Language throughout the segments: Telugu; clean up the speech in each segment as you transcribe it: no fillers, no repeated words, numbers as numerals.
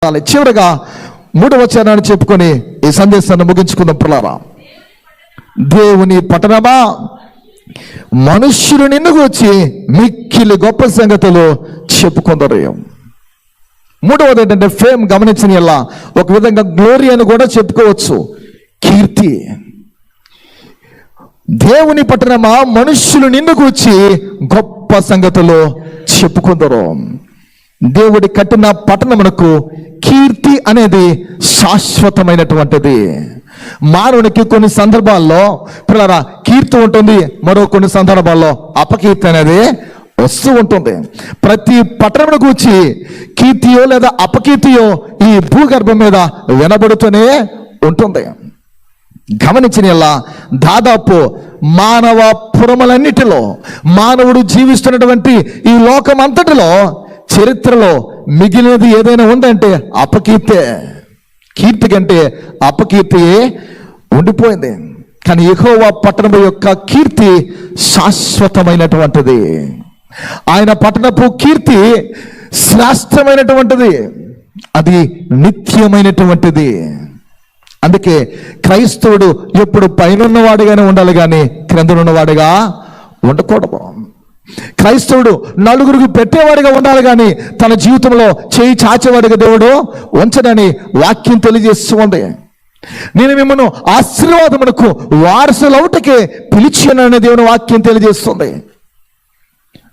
చివరగా 3వ వచనాన్ని చెప్పుకొని ఈ సందేశాన్ని ముగించుకుందాం. ప్రియులారా, దేవుని పట్టణమా, మనుష్యులు నిన్ను గూర్చి మిక్కిలి గొప్ప సంగతులు చెప్పుకుందరు. 3వది ఏంటంటే ఫేమ్. గమనించిన ఎలా ఒక విధంగా గ్లోరీ అని కూడా చెప్పుకోవచ్చు, కీర్తి. దేవుని పట్టణమా, మనుష్యులు నిన్ను గూర్చి గొప్ప సంగతులు చెప్పుకుందరు. దేవుడి కట్టిన పట్టణమునకు కీర్తి అనేది శాశ్వతమైనటువంటిది. మానవునికి కొన్ని సందర్భాల్లో పిల్లరా కీర్తి ఉంటుంది, మరో కొన్ని సందర్భాల్లో అపకీర్తి అనేది వస్తూ ఉంటుంది. ప్రతి పట్టణమును గూర్చి కీర్తియో లేదా అపకీర్తియో ఈ భూగర్భం మీద వినబడుతూనే ఉంటుంది. గమనించిన దాదాపు మానవ పురములన్నిటిలో, మానవుడు జీవిస్తున్నటువంటి ఈ లోకం అంతటిలో, చరిత్రలో మిగిలినది ఏదైనా ఉందంటే అపకీర్తే. కీర్తి కంటే అపకీర్తియే ఉండిపోయింది. కానీ యెహోవా పట్టణం యొక్క కీర్తి శాశ్వతమైనటువంటిది. ఆయన పట్టణపు కీర్తి శ్రేష్టమైనటువంటిది, అది నిత్యమైనటువంటిది. అందుకే క్రైస్తవుడు ఎప్పుడు పైనున్నవాడిగానే ఉండాలి కానీ క్రిందనున్నవాడిగా ఉండకూడదు. క్రైస్తవుడు నలుగురికి పెట్టేవాడిగా ఉండాలి కానీ తన జీవితంలో చేయి చాచేవాడిగా దేవుడు ఉంచడని వాక్యం తెలియజేస్తూ ఉంది. నేను మిమ్మల్ని ఆశీర్వాదమునకు వారసులవుటకే పిలిచానని దేవుని వాక్యం తెలియజేస్తుంది.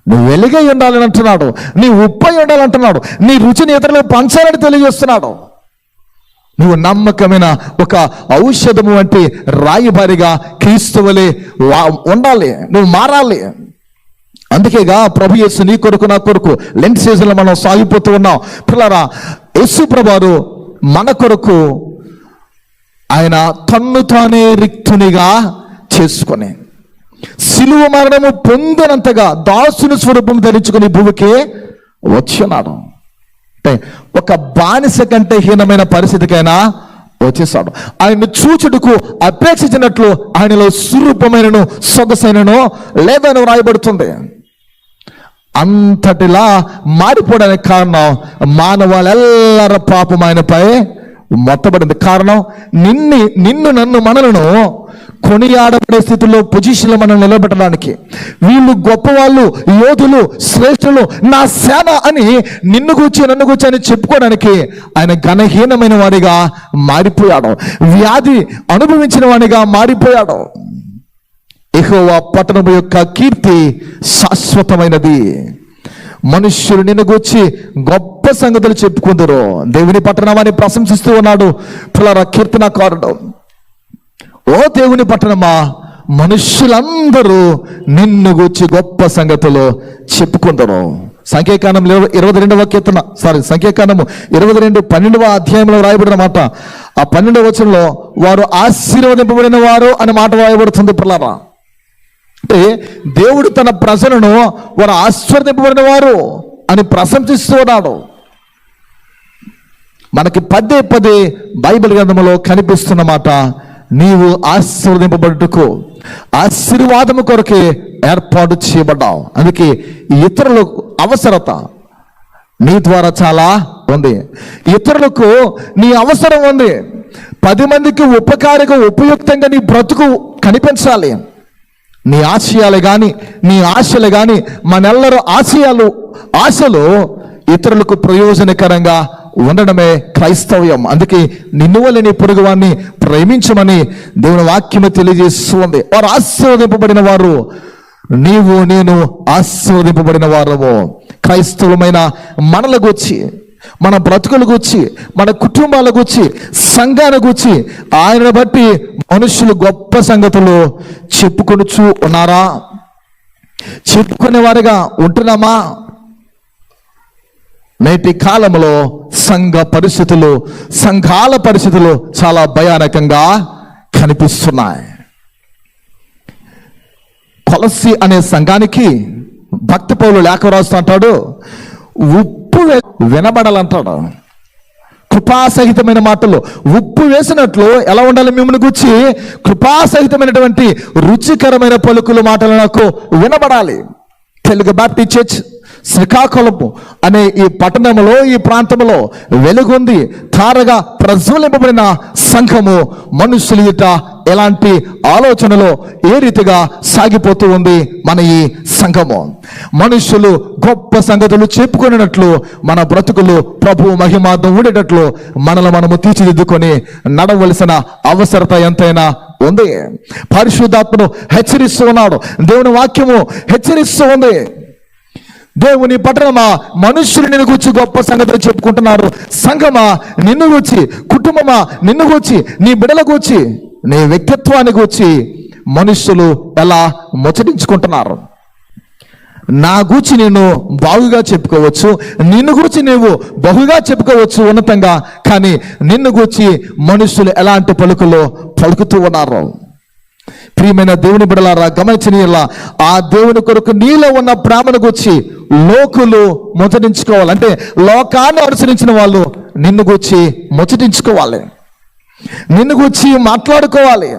నువ్వు వెలుగై ఉండాలని అంటున్నాడు, నీ ఉప్పై ఉండాలంటున్నాడు, నీ రుచిని ఇతరులకు పంచాలని తెలియజేస్తున్నాడు. నువ్వు నమ్మకమైన ఒక ఔషధము వంటి రాయబారిగా క్రీస్తువలే ఉండాలి, నువ్వు మారాలి. అందుకేగా ప్రభు యేసు నీ కొరకు నా కొరకు లెంట్ సీజన్లో మనం సాగిపోతూ ఉన్నాం. పిల్లరా, యేసు ప్రభువారు మన కొరకు ఆయన తన్ను తానే రిక్తునిగా చేసుకొని సిలువ మరణము పొందినంతగా దాసుని స్వరూపం ధరించుకుని భూమికి వచ్చినాడు. అంటే ఒక బానిస కంటే హీనమైన పరిస్థితికైనా వచ్చేసాడు. ఆయన్ని చూచుటకు అపేక్షించినట్లు ఆయనలో స్వరూపమైనను సొగసైనను లేదని వ్రాయబడుతుంది. అంతటిలా మారిపోవడానికి కారణం మానవాళ్ళెల్లర పాపం ఆయనపై మొత్తబడింది. కారణం నిన్ను నన్ను మనలను కొనియాడబడే స్థితిలో పొజిషన్లో మనం నిలబెట్టడానికి, వీళ్ళు గొప్పవాళ్ళు, యోధులు, శ్రేష్ఠులు, నా సేన అని నిన్ను గూర్చి నన్ను గూర్చి అని చెప్పుకోవడానికి ఆయన ఘనహీనమైన వాడిగా మారిపోయాడు, వ్యాధి అనుభవించిన వాడిగా మారిపోయాడు. యెహోవా పట్టణము యొక్క కీర్తి శాశ్వతమైనది. మనుష్యులు నిన్ను గూర్చి గొప్ప సంగతులు చెప్పుకుందరు. దేవుని పట్టణమాన్ని ప్రశంసిస్తూ ఉన్నాడు పిల్లల కీర్తనకారుడు. ఓ దేవుని పట్టణమా, మనుష్యులందరూ నిన్ను గూర్చి గొప్ప సంగతులు చెప్పుకుందరు. సంఖ్యాకాండం 22వ కీర్తన సంఖ్యాకాండము 22:12వ అధ్యాయంలో రాయబడిన మాట. ఆ 12వ వచనంలో వారు ఆశీర్వదింపబడిన వారు అనే మాట రాయబడుతుంది. పిల్లరా, అంటే దేవుడు తన ప్రజలను వారు ఆశీర్వదింపబడిన వారు అని ప్రశంసిస్తూ ఉన్నాడు. మనకి పదే పదే బైబిల్ గ్రంథంలో కనిపిస్తున్న మాట, నీవు ఆశీర్వదింపబడుటకు ఆశీర్వాదము కొరకే ఏర్పాటు చేయబడ్డావు. అందుకే ఇతరులకు అవసరత నీ ద్వారా చాలా ఉంది, ఇతరులకు నీ అవసరం ఉంది. 10 మందికి ఉపయుక్తంగా నీ బ్రతుకు కనిపించాలి. నీ ఆశయాలు కానీ నీ ఆశలు కానీ మనెల్లరూ ఆశలు ఇతరులకు ప్రయోజనకరంగా ఉండడమే క్రైస్తవ్యం. అందుకే నిన్ను వల్ల నీ పొరుగువాన్ని ప్రేమించమని దేవుని వాక్యము తెలియజేస్తుంది. వారు ఆశీర్వదింపబడిన వారు, నీవు నేను ఆశీర్వదింపబడిన వారము. క్రైస్తవులమైన మనల గూర్చి, మన బ్రతుకుల గూర్చి, మన కుటుంబాల గూర్చి, సంఘాల గూర్చి ఆయనను బట్టి మనుషులు గొప్ప సంగతులు చెప్పుకొనుచు ఉన్నారా? చెప్పుకునే వారిగా ఉంటున్నామా? నేటి కాలంలో సంఘాల పరిస్థితులు చాలా భయానకంగా కనిపిస్తున్నాయి. కొలస్సీ అనే సంఘానికి భక్త పౌలు లేఖ రాస్తూ అంటాడు, ఉప్పు వినబడాలంటాడు. కృపాసహితమైన మాటలు ఉప్పు వేసినట్లు ఎలా ఉండాలి మిమ్మల్ని గురించి? కృపాసహితమైనటువంటి రుచికరమైన పలుకులు మాటలు నాకు వినబడాలి. తెలుగు బాప్టిస్ట్ చర్చ్ శ్రీకాకుళము అనే ఈ పట్టణంలో, ఈ ప్రాంతంలో వెలుగొంది తారగా ప్రజ్వలింపబడిన సంఘము మనుషులు ఎదుట ఎలాంటి ఆలోచనలో ఏ రీతిగా సాగిపోతూ ఉంది మన ఈ సంఘము. మనుషులు గొప్ప సంగతులు చెప్పుకునేటట్లు మన బ్రతుకులు ప్రభు మహిమార్థం ఉండేటట్లు మనల్ని మనము తీర్చిదిద్దుకొని నడవలసిన అవసరత ఎంతైనా ఉంది. పరిశుద్ధాత్మను హెచ్చరిస్తూ ఉన్నాడు, దేవుని వాక్యము హెచ్చరిస్తూ ఉంది. దేవుని పట్టణమా, మనుషులు నిన్ను గురించి గొప్ప సంగతులు చెప్పుకుంటున్నారు. సంఘమా నిన్ను గురించి, కుటుంబమా నిన్ను గురించి, నీ బిడ్డల గురించి, నీ వ్యక్తిత్వాన్ని గురించి మనుషులు ఎలా ముచ్చటించుకుంటున్నారు. నా గూర్చి నేను బాగుగా చెప్పుకోవచ్చు, నిన్ను గురించి నీవు బహుగా చెప్పుకోవచ్చు ఉన్నతంగా, కానీ నిన్ను గూర్చి మనుషులు ఎలాంటి పలుకులో పలుకుతూ ఉన్నారు. ప్రియమైన దేవుని బిడ్డలారా, గమనించనీయలా, ఆ దేవుని కొరకు నీలో ఉన్న ప్రేమను గూర్చి లోకులు ముచ్చటించుకోవాలి. అంటే లోకాన్ని అనుసరించిన వాళ్ళు నిన్ను గూర్చి ముచ్చటించుకోవాలి, నిన్ను గూర్చి మాట్లాడుకోవాలి.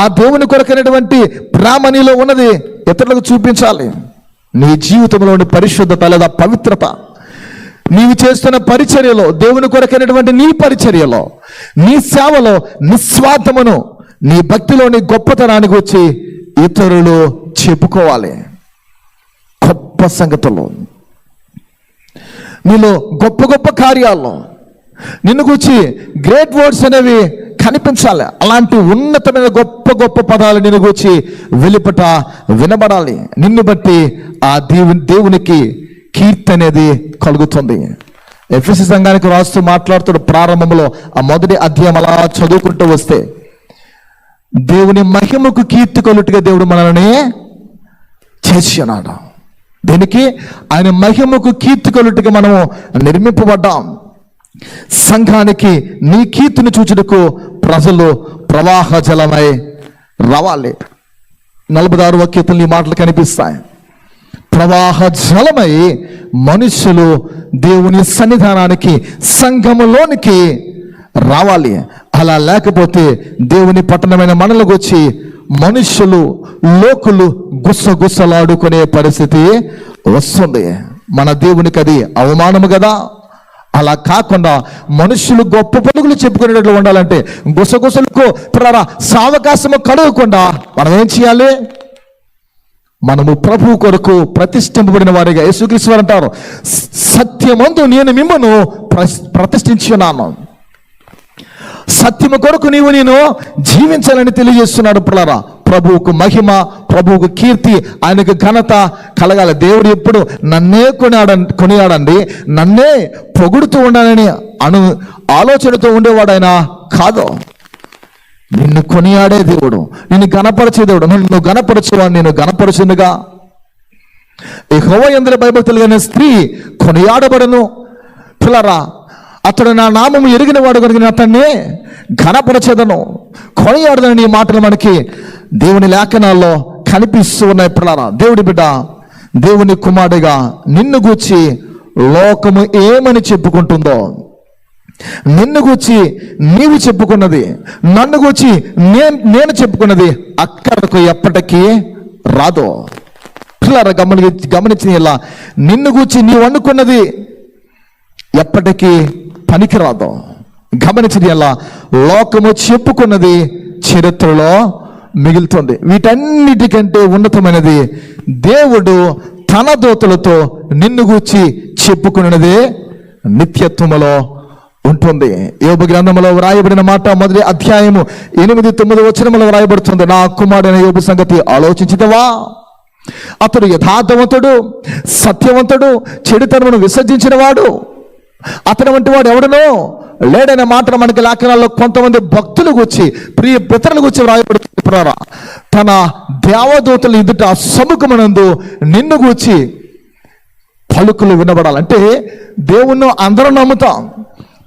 ఆ దేవుని కొరకైనటువంటి ప్రేమ నీలో ఉన్నది ఇతరులకు చూపించాలి. నీ జీవితంలోని పరిశుద్ధత లేదా పవిత్రత, నీవు చేస్తున్న పరిచర్యలో, దేవుని కొరకైనటువంటి నీ పరిచర్యలో, నీ సేవలో నిస్వార్థమును, నీ భక్తిలోని గొప్పతనానికి వచ్చి ఇతరులు చెప్పుకోవాలి. గొప్ప సంగతులు, నీలో గొప్ప గొప్ప కార్యాల్లో నిన్ను గురించి గ్రేట్ వర్డ్స్ అనేవి కనిపించాలి. అలాంటి ఉన్నతమైన గొప్ప గొప్ప పదాలు నిన్ను గురించి వెలుపట వినబడాలి. నిన్ను బట్టి ఆ దేవునికి కీర్తి అనేది కలుగుతుంది. ఎఫెసీ సంఘానికి రాస్తూ మాట్లాడుతున్న ప్రారంభంలో ఆ మొదటి అధ్యాయం అలా చదువుకుంటూ వస్తే, దేవుని మహిమకు కీర్తి కొలుటుగా దేవుడు మనల్ని చేసి అన్నాడు. దీనికి ఆయన మహిమకు కీర్తి కొలుటుగా మనము నిర్మింపబడ్డాం. సంఘానికి నీ కీర్తిని చూచుటకు ప్రజలు ప్రవాహ జలమై రావాలి. 46 వాక్యతలు ఈ మాటలు కనిపిస్తాయి. ప్రవాహ జలమై మనుషులు దేవుని సన్నిధానానికి, సంఘములోనికి రావాలి. అలా లేకపోతే దేవుని పట్టణమైన మనలకు వచ్చి మనుషులు, లోకులు గుసగుసలాడుకునే పరిస్థితి వస్తుంది. మన దేవునికి అది అవమానము కదా. అలా కాకుండా మనుషులు గొప్ప పలుకులు చెప్పుకునేటట్లు ఉండాలంటే గుసగుసలకు సావకాశము కడగకుండా మనం ఏం చేయాలి? మనము ప్రభు కొరకు ప్రతిష్ఠింపబడిన వారిగా, యేసుక్రీస్తు వారు అంటారు, సత్యమందు నేను మిమ్మను ప్రతిష్ఠించున్నాను. సత్యము కొరకు నేను జీవించాలని తెలియజేస్తున్నాడు. పిల్లరా, ప్రభువుకు మహిమ, ప్రభువుకు కీర్తి, ఆయనకు ఘనత కలగాలి. దేవుడు ఎప్పుడు నన్నే కొనియాడండి, నన్నే పొగుడుతూ ఉండాలని ఆలోచనతో ఉండేవాడు ఆయన కాదు. నిన్ను కొనియాడే దేవుడు, నిన్ను గణపరిచే దేవుడు. నువ్వు గణపరచువాడు, నేను గణపరుచుందిగా. యెహోవా యందు భయభక్తులు కలిగిన స్త్రీ కొనియాడబడను. పిల్లరా, అతడు నా నామము ఎరిగిన వాడు కనుక అతన్ని ఘనపరచెదను, కొనియాడదని ఈ మాటలు మనకి దేవుని లేఖనాల్లో కనిపిస్తూ ఉన్నాయి. పిల్లరా, దేవుడి బిడ్డ, దేవుని కుమారుడిగా నిన్ను గూర్చి లోకము ఏమని చెప్పుకుంటుందో, నిన్ను గూర్చి నీవు చెప్పుకున్నది, నన్ను గూర్చి నేను చెప్పుకున్నది అక్కడకు ఎప్పటికీ రాదు. పిల్లరా, గమనించిన ఇలా నిన్ను గూర్చి నీవు అనుకున్నది ఎప్పటికీ పనికిరాదు. గమనించది ఎలా లోకము చెప్పుకున్నది చరిత్రలో మిగులుతుంది. వీటన్నిటికంటే ఉన్నతమైనది దేవుడు తన దూతలతో నిన్ను గూర్చి చెప్పుకున్నదే నిత్యత్వములో ఉంటుంది. యోబు గ్రంథంలో వ్రాయబడిన మాట మొదటి అధ్యాయము 8-9 వచనములో వ్రాయబడుతుంది. నా కుమారుడైన యోబు సంగతి ఆలోచించితవా? అతడు యథార్థవంతుడు, సత్యవంతుడు, చెడుతనమును విసర్జించిన వాడు, అతని వంటి వాడు ఎవడనో లేడనే మాట మనకి లేఖనాల్లో కొంతమంది భక్తులు గురించి, ప్రియ పితరుల గురించి వ్రాయబడుతున్నారా. తన దేవదూతలు ఎదుట సముఖమునందు నిన్ను గూర్చి పలుకులు వినబడాలంటే, దేవుణ్ణి అందరం నమ్ముతాం,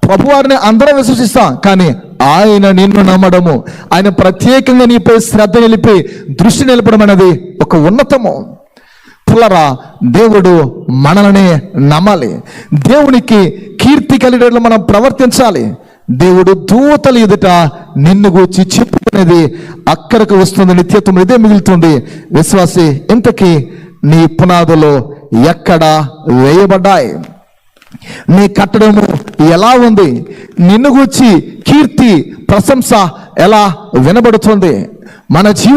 ప్రభువారిని అందరం విశ్వసిస్తాం, కానీ ఆయన నిన్ను నమ్మడము, ఆయన ప్రత్యేకంగా నీపై శ్రద్ధ నిలిపి దృష్టి నిలపడం అనేది ఒక ఉన్నతము. పిల్లరా, దేవుడు మనల్ని నమ్మాలి, దేవునికి కీర్తి కలిగేట్లు మనం ప్రవర్తించాలి. దేవుడు దూతలు ఎదుట నిన్ను గూర్చి చెప్పుకునేది అక్కడికి వస్తుంది, నిత్యత్వం ఇదే మిగులుతుంది. విశ్వాసి, ఇంతకీ నీ పునాదులో ఎక్కడ వేయబడ్డాయి? నీ కట్టడము ఎలా ఉంది? నిన్ను గూర్చి కీర్తి ప్రశంస ఎలా వినబడుతుంది? మన జీవితం